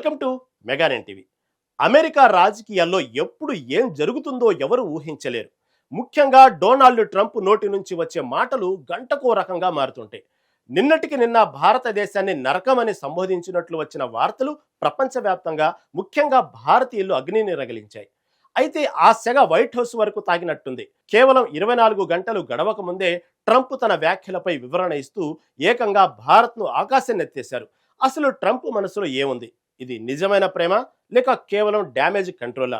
Welcome to మెగానెన్ TV. America రాజకీయాల్లో ఎప్పుడు ఏం జరుగుతుందో ఎవరు ఊహించలేరు. ముఖ్యంగా డొనాల్డ్ ట్రంప్ నోటి నుంచి వచ్చే మాటలు గంటకో రకంగా మారుతుంటాయి. నిన్నటికి నిన్న భారతదేశాన్ని నరకమని సంబోధించినట్లు వచ్చిన వార్తలు ప్రపంచవ్యాప్తంగా ముఖ్యంగా భారతీయులు అగ్నిని రగిలించాయి. అయితే ఆ సెగ వైట్ హౌస్ వరకు తాగినట్టుంది. కేవలం 24 గంటలు గడవక ముందే ట్రంప్ తన వ్యాఖ్యలపై వివరణ ఇస్తూ ఏకంగా భారత్ను ఆకాశాన్నెత్తేశారు. అసలు ట్రంప్ మనసులో ఏముంది? ఇది నిజమైన ప్రేమ లేక కేవలం డ్యామేజ్ కంట్రోలా?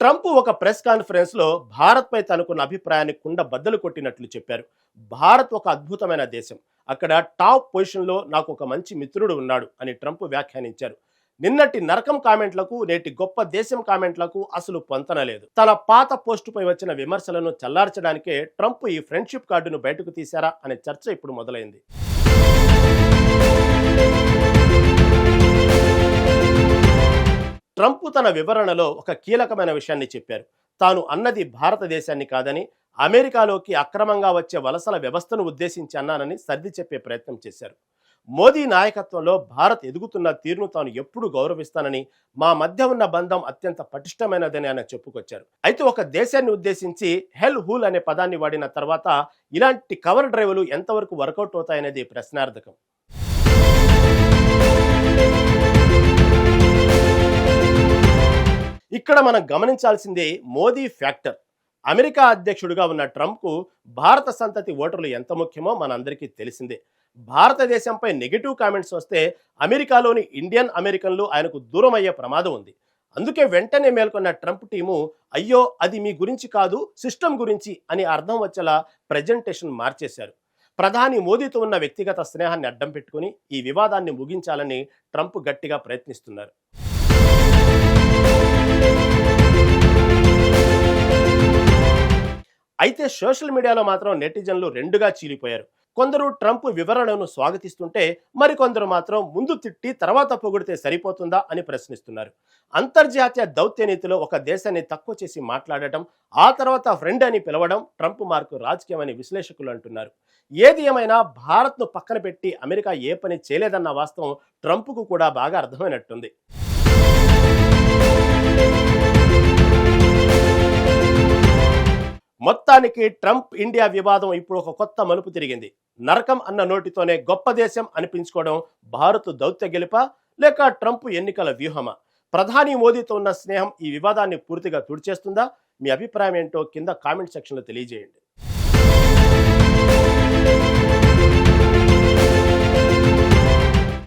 ట్రంప్ ఒక ప్రెస్ కాన్ఫరెన్స్ లో భారత్ పై తనకున్న అభిప్రాయాన్ని కుండ బద్దలు కొట్టినట్లు చెప్పారు. భారత్ ఒక అద్భుతమైన దేశం, అక్కడ టాప్ పొజిషన్ లో నాకు ఒక మంచి మిత్రుడు ఉన్నాడు అని ట్రంప్ వ్యాఖ్యానించారు. నిన్నటి నరకం కామెంట్లకు నేటి గొప్ప దేశం కామెంట్లకు అసలు పొంతన లేదు. తన పాత పోస్టుపై వచ్చిన విమర్శలను చల్లార్చడానికే ట్రంప్ ఈ ఫ్రెండ్షిప్ కార్డును బయటకు తీశారా అనే చర్చ ఇప్పుడు మొదలైంది. ట్రంప్ తన వివరణలో ఒక కీలకమైన విషయాన్ని చెప్పారు. తాను అన్నది భారతదేశాన్ని కాదని, అమెరికాలోకి అక్రమంగా వచ్చే వలసల వ్యవస్థను ఉద్దేశించి అన్నానని సర్ది చెప్పే ప్రయత్నం చేశారు. మోదీ నాయకత్వంలో భారత్ ఎదుగుతున్న తీరును తాను ఎప్పుడు గౌరవిస్తానని, మా మధ్య ఉన్న బంధం అత్యంత పటిష్టమైనదని ఆయన చెప్పుకొచ్చారు. అయితే ఒక దేశాన్ని ఉద్దేశించి హెల్ హూల్ అనే పదాన్ని వాడిన తర్వాత ఇలాంటి కవర్ డ్రైవ్లు ఎంతవరకు వర్కౌట్ అవుతాయనేది ప్రశ్నార్థకం. ఇక్కడ మనం గమనించాల్సిందే మోదీ ఫ్యాక్టర్. అమెరికా అధ్యక్షుడిగా ఉన్న ట్రంప్కు భారత సంతతి ఓటర్లు ఎంత ముఖ్యమో మనందరికీ తెలిసిందే. భారతదేశంపై నెగిటివ్ కామెంట్స్ వస్తే అమెరికాలోని ఇండియన్ అమెరికన్లు ఆయనకు దూరం అయ్యే ప్రమాదం ఉంది. అందుకే వెంటనే మేల్కొన్న ట్రంప్ టీము అయ్యో అది మీ గురించి కాదు సిస్టమ్ గురించి అని అర్థం వచ్చేలా ప్రజెంటేషన్ మార్చేశారు. ప్రధాని మోదీతో ఉన్న వ్యక్తిగత స్నేహాన్ని అడ్డం పెట్టుకుని ఈ వివాదాన్ని ముగించాలని ట్రంప్ గట్టిగా ప్రయత్నిస్తున్నారు. అయితే సోషల్ మీడియాలో మాత్రం నెటిజన్లు రెండుగా చీలిపోయారు. కొందరు ట్రంప్ వివరణను స్వాగతిస్తుంటే మరికొందరు మాత్రం ముందు తిట్టి తర్వాత పొగిడితే సరిపోతుందా అని ప్రశ్నిస్తున్నారు. అంతర్జాతీయ దౌత్య నీతిలో ఒక దేశాన్ని తక్కువ చేసి మాట్లాడటం, ఆ తర్వాత ఫ్రెండ్ అని పిలవడం ట్రంప్ మార్కు రాజకీయం అని విశ్లేషకులు అంటున్నారు. ఏది ఏమైనా భారత్ను పక్కన పెట్టి అమెరికా ఏ పని చేయలేదన్న వాస్తవం ట్రంప్కు కూడా బాగా అర్థమైనట్టుంది. మొత్తానికి ట్రంప్ ఇండియా వివాదం ఇప్పుడు ఒక కొత్త మలుపు తిరిగింది. నరకం అన్న నోటితోనే గొప్ప దేశం అనిపించుకోవడం భారత్ దౌత్య గెలుపా లేక ట్రంప్ ఎన్నికల వ్యూహమా? ప్రధాని మోదీతో ఉన్న స్నేహం ఈ వివాదాన్ని పూర్తిగా తుడిచేస్తుందా? మీ అభిప్రాయం ఏంటో కింద కామెంట్ సెక్షన్లో తెలియజేయండి.